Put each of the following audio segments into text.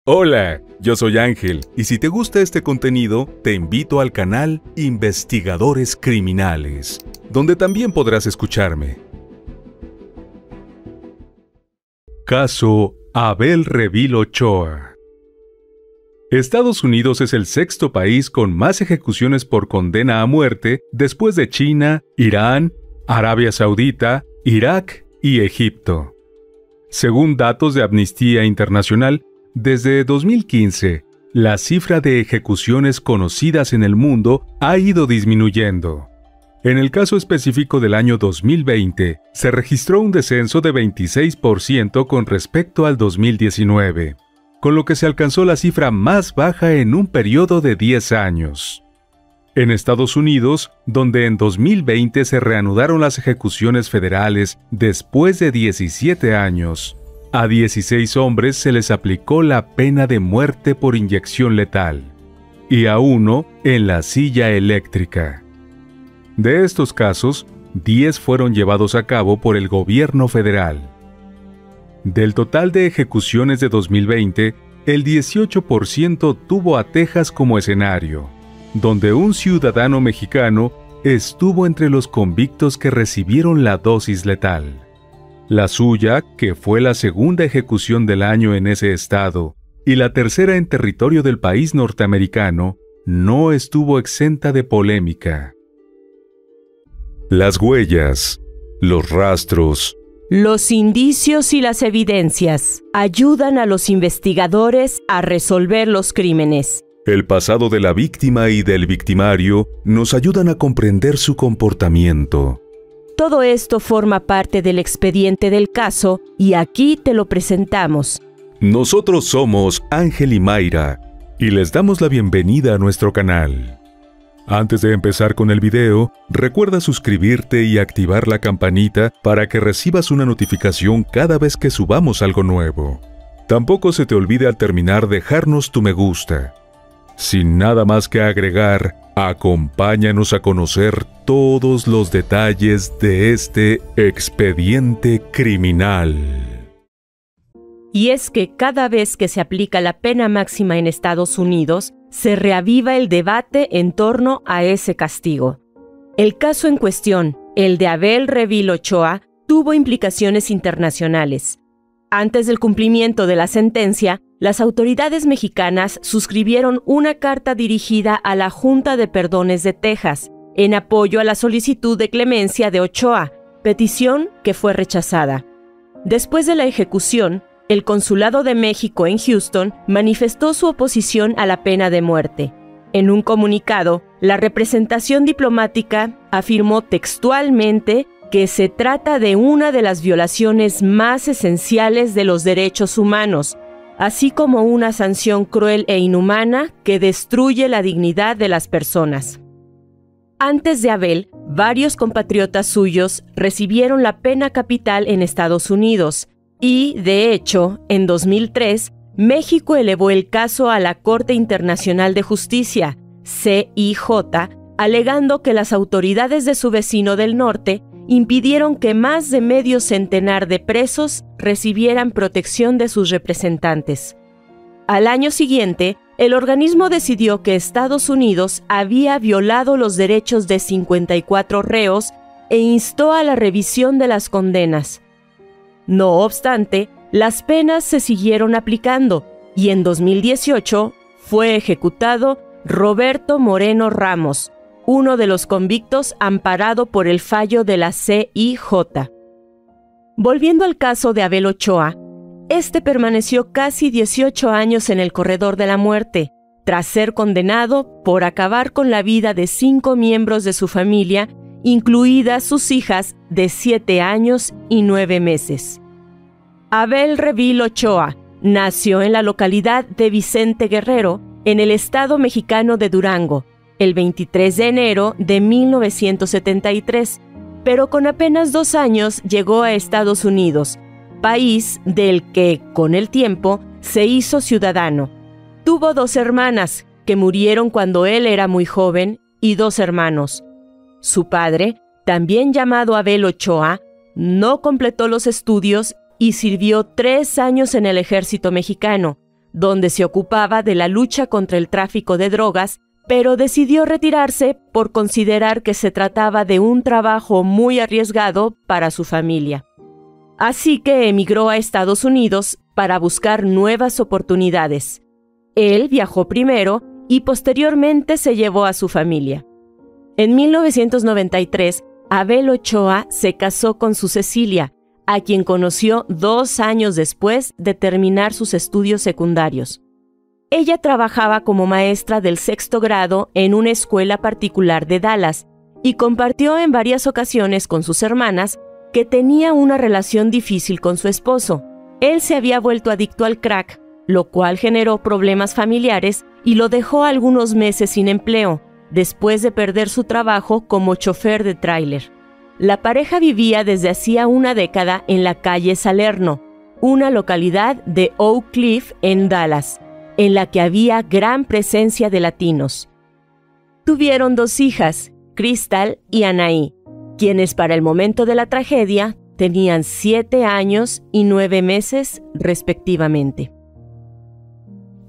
Hola, yo soy Ángel, y si te gusta este contenido, te invito al canal Investigadores Criminales, donde también podrás escucharme. Caso Abel Revil Ochoa. Estados Unidos es el sexto país con más ejecuciones por condena a muerte después de China, Irán, Arabia Saudita, Irak y Egipto. Según datos de Amnistía Internacional, desde 2015, la cifra de ejecuciones conocidas en el mundo ha ido disminuyendo. En el caso específico del año 2020, se registró un descenso de 26% con respecto al 2019, con lo que se alcanzó la cifra más baja en un periodo de 10 años. En Estados Unidos, donde en 2020 se reanudaron las ejecuciones federales después de 17 años, a 16 hombres se les aplicó la pena de muerte por inyección letal, y a uno en la silla eléctrica. De estos casos, 10 fueron llevados a cabo por el gobierno federal. Del total de ejecuciones de 2020, el 18% tuvo a Texas como escenario, donde un ciudadano mexicano estuvo entre los convictos que recibieron la dosis letal. La suya, que fue la segunda ejecución del año en ese estado, y la tercera en territorio del país norteamericano, no estuvo exenta de polémica. Las huellas, los rastros, los indicios y las evidencias ayudan a los investigadores a resolver los crímenes. El pasado de la víctima y del victimario nos ayudan a comprender su comportamiento. Todo esto forma parte del expediente del caso y aquí te lo presentamos. Nosotros somos Ángel y Mayra y les damos la bienvenida a nuestro canal. Antes de empezar con el video, recuerda suscribirte y activar la campanita para que recibas una notificación cada vez que subamos algo nuevo. Tampoco se te olvide al terminar dejarnos tu me gusta. Sin nada más que agregar, acompáñanos a conocer todos los detalles de este expediente criminal. Y es que cada vez que se aplica la pena máxima en Estados Unidos, se reaviva el debate en torno a ese castigo. El caso en cuestión, el de Abel Revil Ochoa, tuvo implicaciones internacionales. Antes del cumplimiento de la sentencia, las autoridades mexicanas suscribieron una carta dirigida a la Junta de Perdones de Texas, en apoyo a la solicitud de clemencia de Ochoa, petición que fue rechazada. Después de la ejecución, el Consulado de México en Houston manifestó su oposición a la pena de muerte. En un comunicado, la representación diplomática afirmó textualmente que se trata de una de las violaciones más esenciales de los derechos humanos, así como una sanción cruel e inhumana que destruye la dignidad de las personas. Antes de Abel, varios compatriotas suyos recibieron la pena capital en Estados Unidos y, de hecho, en 2003, México elevó el caso a la Corte Internacional de Justicia, CIJ, alegando que las autoridades de su vecino del norte impidieron que más de medio centenar de presos recibieran protección de sus representantes. Al año siguiente, el organismo decidió que Estados Unidos había violado los derechos de 54 reos e instó a la revisión de las condenas. No obstante, las penas se siguieron aplicando y en 2018 fue ejecutado Roberto Moreno Ramos, uno de los convictos amparado por el fallo de la CIJ. Volviendo al caso de Abel Ochoa, este permaneció casi 18 años en el corredor de la muerte, tras ser condenado por acabar con la vida de 5 miembros de su familia, incluidas sus hijas de 7 años y 9 meses. Abel Revil Ochoa nació en la localidad de Vicente Guerrero, en el estado mexicano de Durango, el 23 de enero de 1973, pero con apenas 2 años llegó a Estados Unidos, país del que, con el tiempo, se hizo ciudadano. Tuvo 2 hermanas, que murieron cuando él era muy joven, y 2 hermanos. Su padre, también llamado Abel Ochoa, no completó los estudios y sirvió 3 años en el ejército mexicano, donde se ocupaba de la lucha contra el tráfico de drogas, pero decidió retirarse por considerar que se trataba de un trabajo muy arriesgado para su familia. Así que emigró a Estados Unidos para buscar nuevas oportunidades. Él viajó primero y posteriormente se llevó a su familia. En 1993, Abel Ochoa se casó con su Cecilia, a quien conoció 2 años después de terminar sus estudios secundarios. Ella trabajaba como maestra del 6º grado en una escuela particular de Dallas y compartió en varias ocasiones con sus hermanas que tenía una relación difícil con su esposo. Él se había vuelto adicto al crack, lo cual generó problemas familiares y lo dejó algunos meses sin empleo, después de perder su trabajo como chofer de tráiler. La pareja vivía desde hacía una década en la calle Salerno, una localidad de Oak Cliff en Dallas, en la que había gran presencia de latinos. Tuvieron 2 hijas, Crystal y Anaí, quienes para el momento de la tragedia tenían 7 años y 9 meses respectivamente.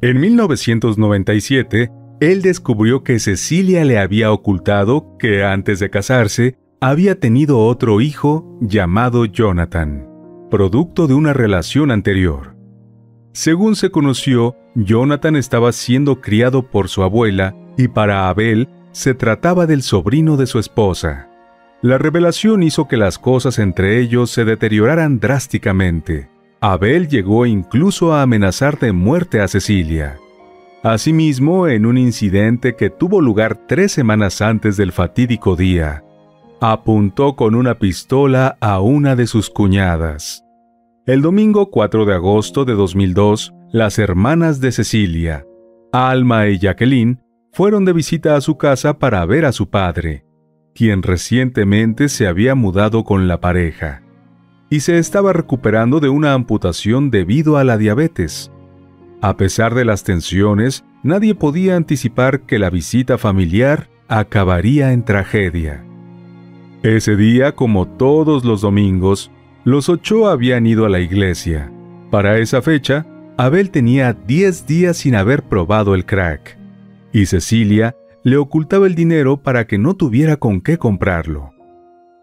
En 1997, él descubrió que Cecilia le había ocultado que antes de casarse había tenido otro hijo llamado Jonathan, producto de una relación anterior. Según se conoció, Jonathan estaba siendo criado por su abuela y para Abel se trataba del sobrino de su esposa. La revelación hizo que las cosas entre ellos se deterioraran drásticamente. Abel llegó incluso a amenazar de muerte a Cecilia. Asimismo, en un incidente que tuvo lugar 3 semanas antes del fatídico día, apuntó con una pistola a una de sus cuñadas. El domingo 4 de agosto de 2002, las hermanas de Cecilia, Alma y Jacqueline, fueron de visita a su casa para ver a su padre, quien recientemente se había mudado con la pareja, y se estaba recuperando de una amputación debido a la diabetes. A pesar de las tensiones, nadie podía anticipar que la visita familiar acabaría en tragedia. Ese día, como todos los domingos, los Ochoa habían ido a la iglesia. Para esa fecha, Abel tenía 10 días sin haber probado el crack, y Cecilia le ocultaba el dinero para que no tuviera con qué comprarlo.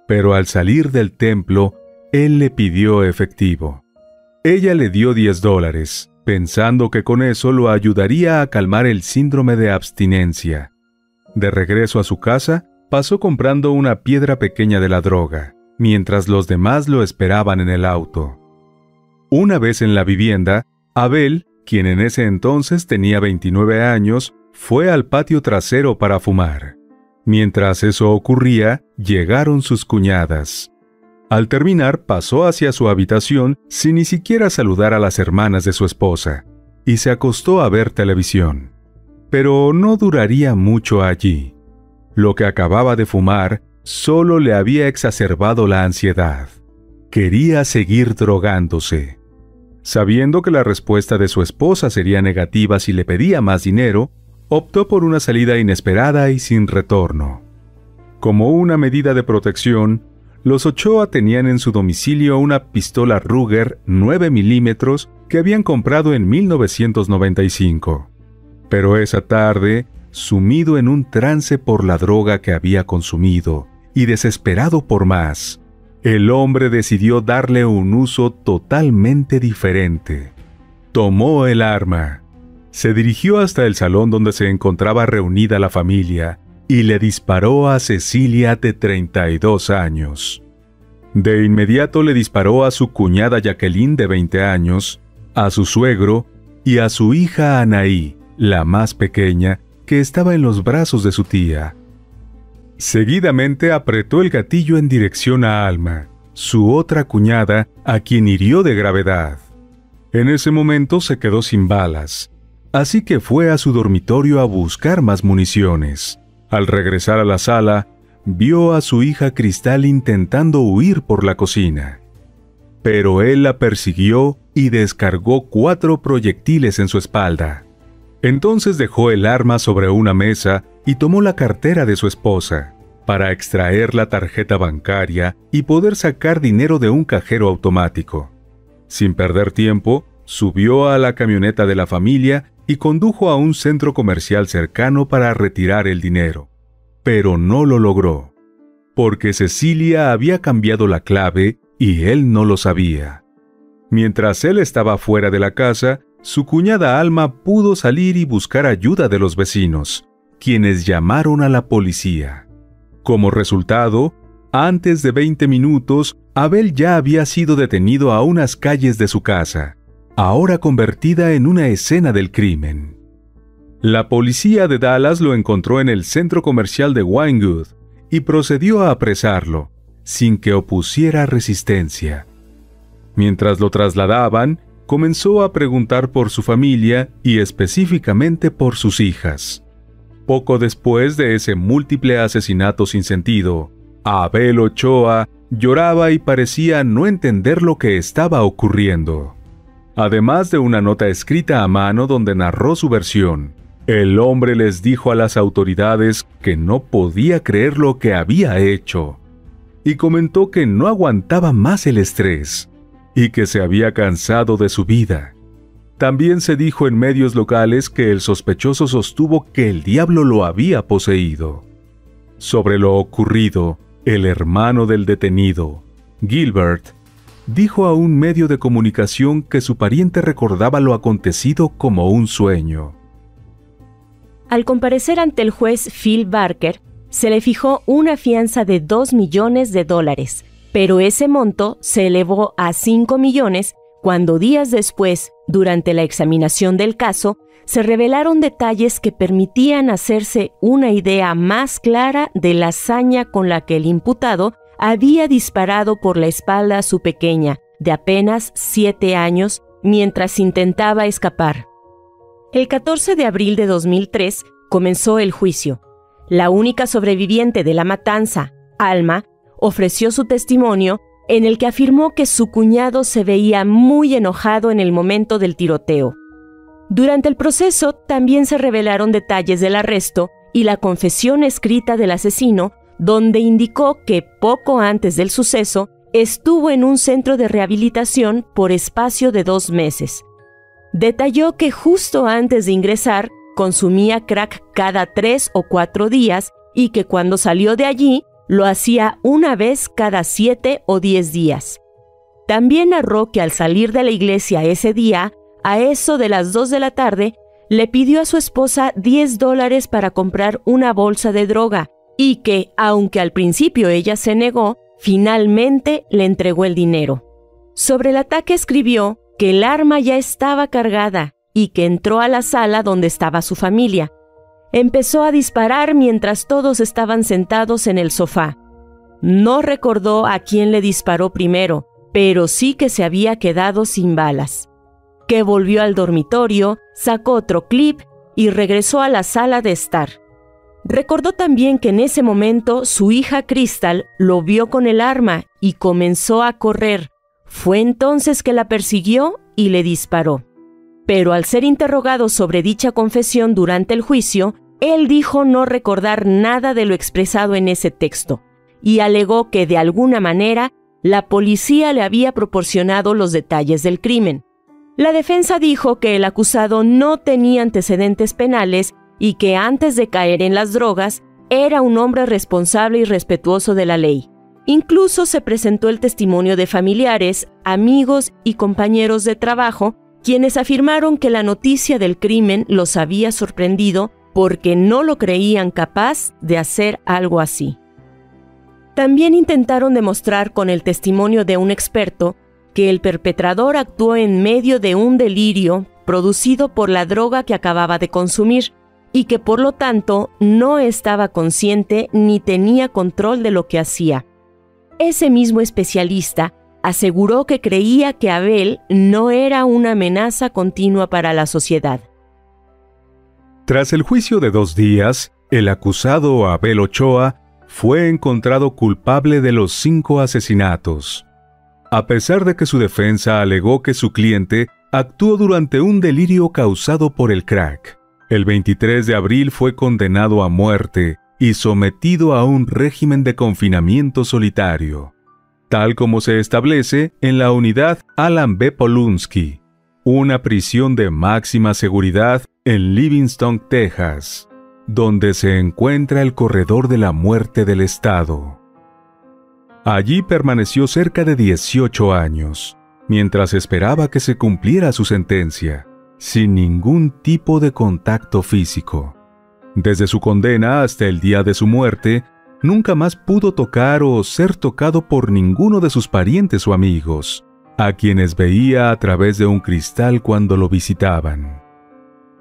Pero al salir del templo, él le pidió efectivo. Ella le dio $10, pensando que con eso lo ayudaría a calmar el síndrome de abstinencia. De regreso a su casa, pasó comprando una piedra pequeña de la droga, mientras los demás lo esperaban en el auto. Una vez en la vivienda, Abel, quien en ese entonces tenía 29 años, fue al patio trasero para fumar. Mientras eso ocurría, llegaron sus cuñadas. Al terminar, pasó hacia su habitación sin ni siquiera saludar a las hermanas de su esposa, y se acostó a ver televisión. Pero no duraría mucho allí. Lo que acababa de fumar solo le había exacerbado la ansiedad. Quería seguir drogándose. Sabiendo que la respuesta de su esposa sería negativa si le pedía más dinero, optó por una salida inesperada y sin retorno. Como una medida de protección, los Ochoa tenían en su domicilio una pistola Ruger 9 milímetros que habían comprado en 1995. Pero esa tarde, sumido en un trance por la droga que había consumido y desesperado por más, el hombre decidió darle un uso totalmente diferente. Tomó el arma, se dirigió hasta el salón donde se encontraba reunida la familia y le disparó a Cecilia de 32 años. De inmediato le disparó a su cuñada Jacqueline de 20 años, a su suegro y a su hija Anaí, la más pequeña, que estaba en los brazos de su tía. Seguidamente apretó el gatillo en dirección a Alma, su otra cuñada, a quien hirió de gravedad. En ese momento se quedó sin balas, así que fue a su dormitorio a buscar más municiones. Al regresar a la sala, vio a su hija Cristal intentando huir por la cocina. Pero él la persiguió y descargó 4 proyectiles en su espalda. Entonces dejó el arma sobre una mesa y tomó la cartera de su esposa para extraer la tarjeta bancaria y poder sacar dinero de un cajero automático. Sin perder tiempo, subió a la camioneta de la familia y condujo a un centro comercial cercano para retirar el dinero. Pero no lo logró, porque Cecilia había cambiado la clave y él no lo sabía. Mientras él estaba fuera de la casa, su cuñada Alma pudo salir y buscar ayuda de los vecinos, quienes llamaron a la policía. Como resultado, antes de 20 minutos, Abel ya había sido detenido a unas calles de su casa, ahora convertida en una escena del crimen. La policía de Dallas lo encontró en el centro comercial de Winewood y procedió a apresarlo, sin que opusiera resistencia. Mientras lo trasladaban, comenzó a preguntar por su familia y específicamente por sus hijas. Poco después de ese múltiple asesinato sin sentido, Abel Ochoa lloraba y parecía no entender lo que estaba ocurriendo. Además de una nota escrita a mano donde narró su versión, el hombre les dijo a las autoridades que no podía creer lo que había hecho, y comentó que no aguantaba más el estrés y que se había cansado de su vida. También se dijo en medios locales que el sospechoso sostuvo que el diablo lo había poseído. Sobre lo ocurrido, el hermano del detenido, Gilbert, dijo a un medio de comunicación que su pariente recordaba lo acontecido como un sueño. Al comparecer ante el juez Phil Barker, se le fijó una fianza de $2 millones, pero ese monto se elevó a $5 millones cuando días después, durante la examinación del caso, se revelaron detalles que permitían hacerse una idea más clara de la hazaña con la que el imputado había disparado por la espalda a su pequeña, de apenas 7 años, mientras intentaba escapar. El 14 de abril de 2003 comenzó el juicio. La única sobreviviente de la matanza, Alma, ofreció su testimonio en el que afirmó que su cuñado se veía muy enojado en el momento del tiroteo. Durante el proceso también se revelaron detalles del arresto y la confesión escrita del asesino, donde indicó que poco antes del suceso estuvo en un centro de rehabilitación por espacio de 2 meses. Detalló que justo antes de ingresar consumía crack cada 3 o 4 días y que cuando salió de allí lo hacía una vez cada 7 o 10 días. También narró que al salir de la iglesia ese día, a eso de las 2 de la tarde, le pidió a su esposa $10 para comprar una bolsa de droga y que, aunque al principio ella se negó, finalmente le entregó el dinero. Sobre el ataque escribió que el arma ya estaba cargada y que entró a la sala donde estaba su familia. Empezó a disparar mientras todos estaban sentados en el sofá. No recordó a quién le disparó primero, pero sí que se había quedado sin balas. Que volvió al dormitorio, sacó otro clip y regresó a la sala de estar. Recordó también que en ese momento su hija Crystal lo vio con el arma y comenzó a correr. Fue entonces que la persiguió y le disparó. Pero al ser interrogado sobre dicha confesión durante el juicio, él dijo no recordar nada de lo expresado en ese texto y alegó que de alguna manera la policía le había proporcionado los detalles del crimen. La defensa dijo que el acusado no tenía antecedentes penales y que antes de caer en las drogas era un hombre responsable y respetuoso de la ley. Incluso se presentó el testimonio de familiares, amigos y compañeros de trabajo, quienes afirmaron que la noticia del crimen los había sorprendido porque no lo creían capaz de hacer algo así. También intentaron demostrar con el testimonio de un experto que el perpetrador actuó en medio de un delirio producido por la droga que acababa de consumir y que por lo tanto no estaba consciente ni tenía control de lo que hacía. Ese mismo especialista aseguró que creía que Abel no era una amenaza continua para la sociedad. Tras el juicio de 2 días, el acusado Abel Ochoa fue encontrado culpable de los 5 asesinatos. A pesar de que su defensa alegó que su cliente actuó durante un delirio causado por el crack, el 23 de abril fue condenado a muerte y sometido a un régimen de confinamiento solitario, tal como se establece en la unidad Alan B. Polunsky, una prisión de máxima seguridad en Livingston, Texas, donde se encuentra el corredor de la muerte del estado. Allí permaneció cerca de 18 años, mientras esperaba que se cumpliera su sentencia, sin ningún tipo de contacto físico. Desde su condena hasta el día de su muerte, nunca más pudo tocar o ser tocado por ninguno de sus parientes o amigos, a quienes veía a través de un cristal cuando lo visitaban.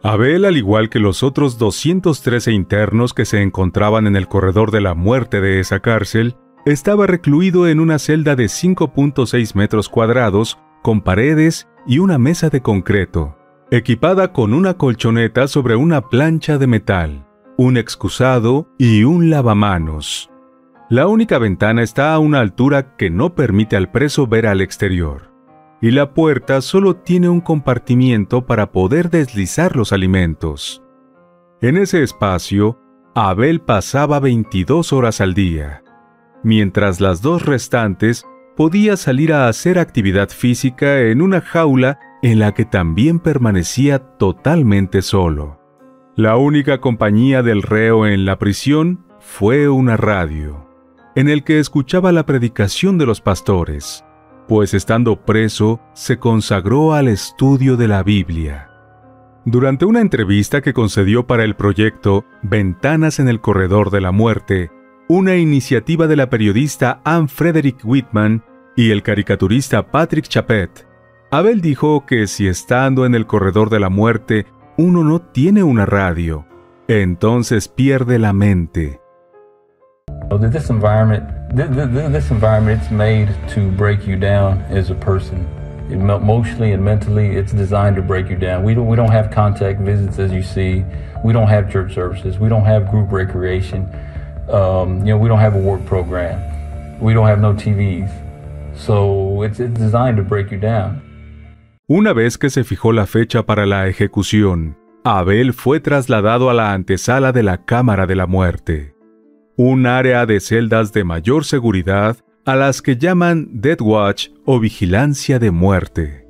Abel, al igual que los otros 213 internos que se encontraban en el corredor de la muerte de esa cárcel, estaba recluido en una celda de 5.6 metros cuadrados, con paredes y una mesa de concreto, equipada con una colchoneta sobre una plancha de metal, un excusado y un lavamanos. La única ventana está a una altura que no permite al preso ver al exterior, y la puerta solo tiene un compartimiento para poder deslizar los alimentos. En ese espacio, Abel pasaba 22 horas al día, mientras las 2 restantes podía salir a hacer actividad física en una jaula en la que también permanecía totalmente solo. La única compañía del reo en la prisión fue una radio, en el que escuchaba la predicación de los pastores, pues estando preso se consagró al estudio de la Biblia. Durante una entrevista que concedió para el proyecto Ventanas en el Corredor de la Muerte, una iniciativa de la periodista Anne Frederick Whitman y el caricaturista Patrick Chapet, Abel dijo que si estando en el corredor de la muerte uno no tiene una radio, entonces pierde la mente. This environment it's made to break you down as a person. Emotionally and mentally, it's designed to break you down. We don't have contact visits, as you see. We don't have church services. We don't have group recreation. We don't have a work program. We don't have no TVs. So it's designed to break you down. Una vez que se fijó la fecha para la ejecución, Abel fue trasladado a la antesala de la Cámara de la Muerte, un área de celdas de mayor seguridad a las que llaman Death Watch o vigilancia de muerte.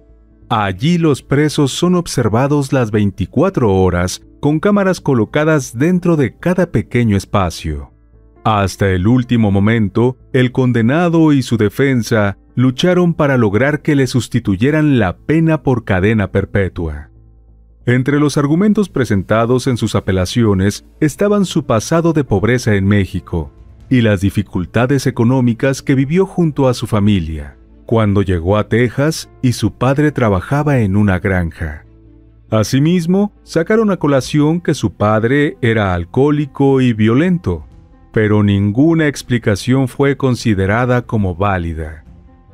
Allí los presos son observados las 24 horas con cámaras colocadas dentro de cada pequeño espacio. Hasta el último momento, el condenado y su defensa lucharon para lograr que le sustituyeran la pena por cadena perpetua. Entre los argumentos presentados en sus apelaciones estaban su pasado de pobreza en México y las dificultades económicas que vivió junto a su familia, cuando llegó a Texas y su padre trabajaba en una granja. Asimismo, sacaron a colación que su padre era alcohólico y violento, pero ninguna explicación fue considerada como válida.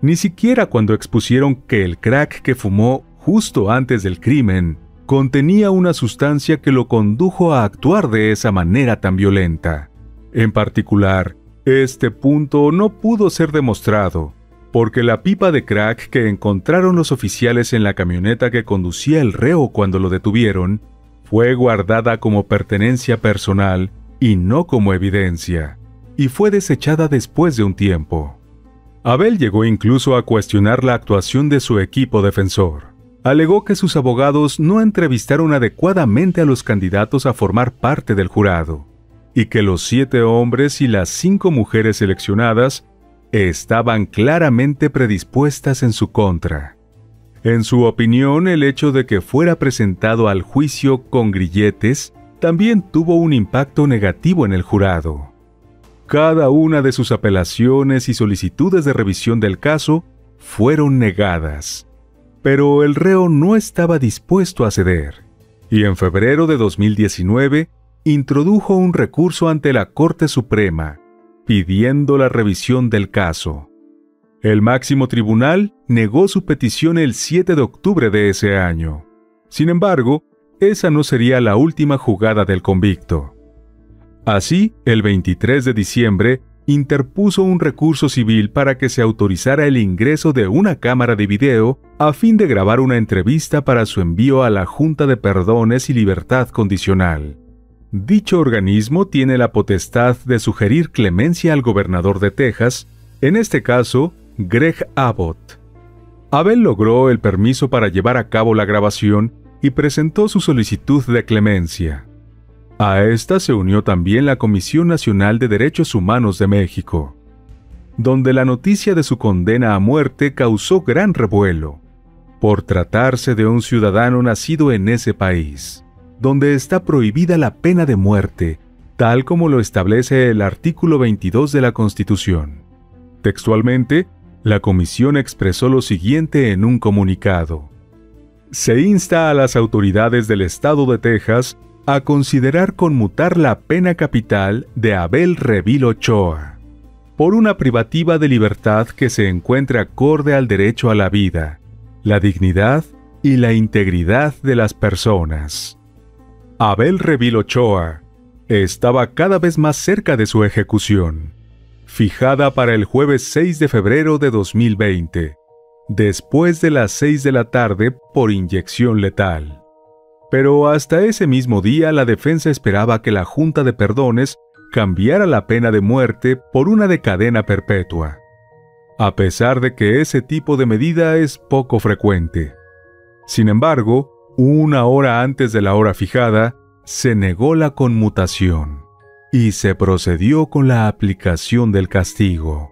Ni siquiera cuando expusieron que el crack que fumó justo antes del crimen contenía una sustancia que lo condujo a actuar de esa manera tan violenta. En particular, este punto no pudo ser demostrado, porque la pipa de crack que encontraron los oficiales en la camioneta que conducía el reo cuando lo detuvieron, fue guardada como pertenencia personal y no como evidencia, y fue desechada después de un tiempo. Abel llegó incluso a cuestionar la actuación de su equipo defensor. Alegó que sus abogados no entrevistaron adecuadamente a los candidatos a formar parte del jurado, y que los 7 hombres y las 5 mujeres seleccionadas estaban claramente predispuestas en su contra. En su opinión, el hecho de que fuera presentado al juicio con grilletes también tuvo un impacto negativo en el jurado. Cada una de sus apelaciones y solicitudes de revisión del caso fueron negadas, pero el reo no estaba dispuesto a ceder, y en febrero de 2019 introdujo un recurso ante la Corte Suprema, pidiendo la revisión del caso. El máximo tribunal negó su petición el 7 de octubre de ese año. Sin embargo, esa no sería la última jugada del convicto. Así, el 23 de diciembre, interpuso un recurso civil para que se autorizara el ingreso de una cámara de video a fin de grabar una entrevista para su envío a la Junta de Perdones y Libertad Condicional. Dicho organismo tiene la potestad de sugerir clemencia al gobernador de Texas, en este caso, Greg Abbott. Abel logró el permiso para llevar a cabo la grabación y presentó su solicitud de clemencia. A esta se unió también la Comisión Nacional de Derechos Humanos de México, donde la noticia de su condena a muerte causó gran revuelo, por tratarse de un ciudadano nacido en ese país, donde está prohibida la pena de muerte, tal como lo establece el artículo 22 de la Constitución. Textualmente, la comisión expresó lo siguiente en un comunicado: se insta a las autoridades del estado de Texas a considerar conmutar la pena capital de Abel Revil Ochoa por una privativa de libertad que se encuentre acorde al derecho a la vida, la dignidad y la integridad de las personas. Abel Revil Ochoa estaba cada vez más cerca de su ejecución, fijada para el jueves 6 de febrero de 2020, después de las 6 de la tarde por inyección letal. Pero hasta ese mismo día la defensa esperaba que la Junta de Perdones cambiara la pena de muerte por una de cadena perpetua, a pesar de que ese tipo de medida es poco frecuente. Sin embargo, una hora antes de la hora fijada, se negó la conmutación y se procedió con la aplicación del castigo.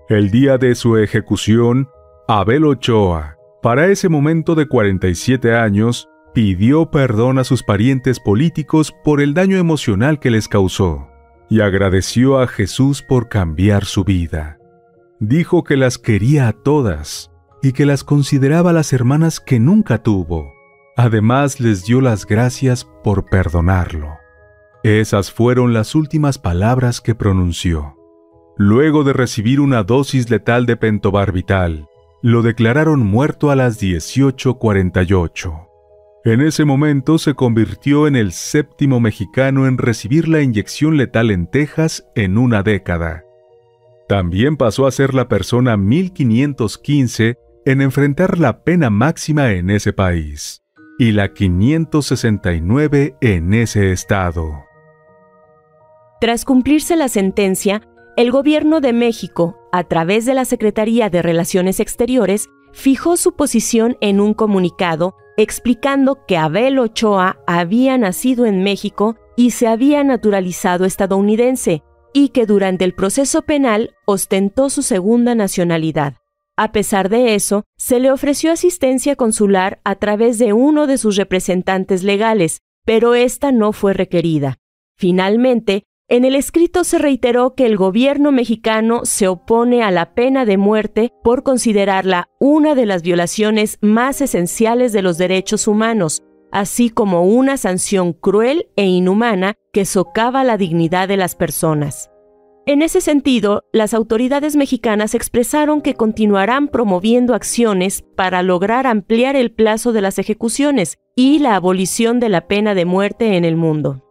El día de su ejecución, Abel Ochoa, para ese momento de 47 años, pidió perdón a sus parientes políticos por el daño emocional que les causó y agradeció a Jesús por cambiar su vida. Dijo que las quería a todas y que las consideraba las hermanas que nunca tuvo. Además, les dio las gracias por perdonarlo. Esas fueron las últimas palabras que pronunció. Luego de recibir una dosis letal de pentobarbital, lo declararon muerto a las 18:48. En ese momento se convirtió en el 7º mexicano en recibir la inyección letal en Texas en una década. También pasó a ser la persona 1515 en enfrentar la pena máxima en ese país, y la 569 en ese estado. Tras cumplirse la sentencia, el Gobierno de México, a través de la Secretaría de Relaciones Exteriores, fijó su posición en un comunicado explicando que Abel Ochoa había nacido en México y se había naturalizado estadounidense, y que durante el proceso penal ostentó su segunda nacionalidad. A pesar de eso, se le ofreció asistencia consular a través de uno de sus representantes legales, pero esta no fue requerida. Finalmente, en el escrito se reiteró que el gobierno mexicano se opone a la pena de muerte por considerarla una de las violaciones más esenciales de los derechos humanos, así como una sanción cruel e inhumana que socava la dignidad de las personas. En ese sentido, las autoridades mexicanas expresaron que continuarán promoviendo acciones para lograr ampliar el plazo de las ejecuciones y la abolición de la pena de muerte en el mundo.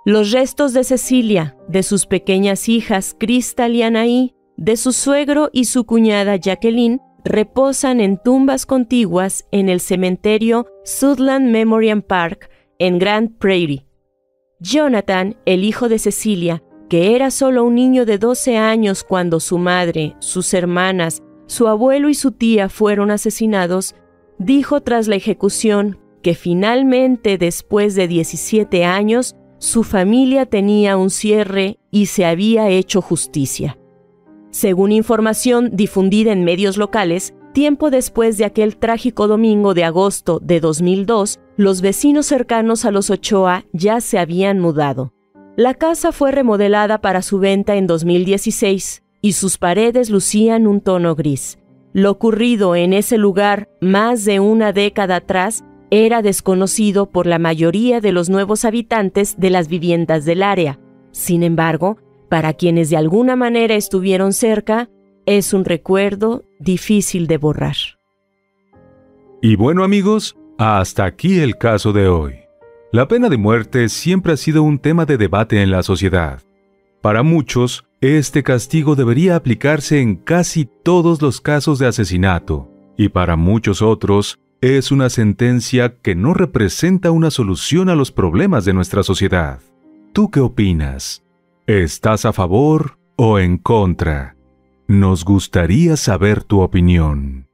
Los restos de Cecilia, de sus pequeñas hijas Crystal y Anaí, de su suegro y su cuñada Jacqueline, reposan en tumbas contiguas en el cementerio Southland Memorial Park en Grand Prairie. Jonathan, el hijo de Cecilia, que era solo un niño de 12 años cuando su madre, sus hermanas, su abuelo y su tía fueron asesinados, dijo tras la ejecución que finalmente, después de 17 años, su familia tenía un cierre y se había hecho justicia. Según información difundida en medios locales, tiempo después de aquel trágico domingo de agosto de 2002, los vecinos cercanos a los Ochoa ya se habían mudado. La casa fue remodelada para su venta en 2016 y sus paredes lucían un tono gris. Lo ocurrido en ese lugar más de una década atrás era desconocido por la mayoría de los nuevos habitantes de las viviendas del área. Sin embargo, para quienes de alguna manera estuvieron cerca, es un recuerdo difícil de borrar. Y bueno, amigos, hasta aquí el caso de hoy. La pena de muerte siempre ha sido un tema de debate en la sociedad. Para muchos, este castigo debería aplicarse en casi todos los casos de asesinato, y para muchos otros, es una sentencia que no representa una solución a los problemas de nuestra sociedad. ¿Tú qué opinas? ¿Estás a favor o en contra? Nos gustaría saber tu opinión.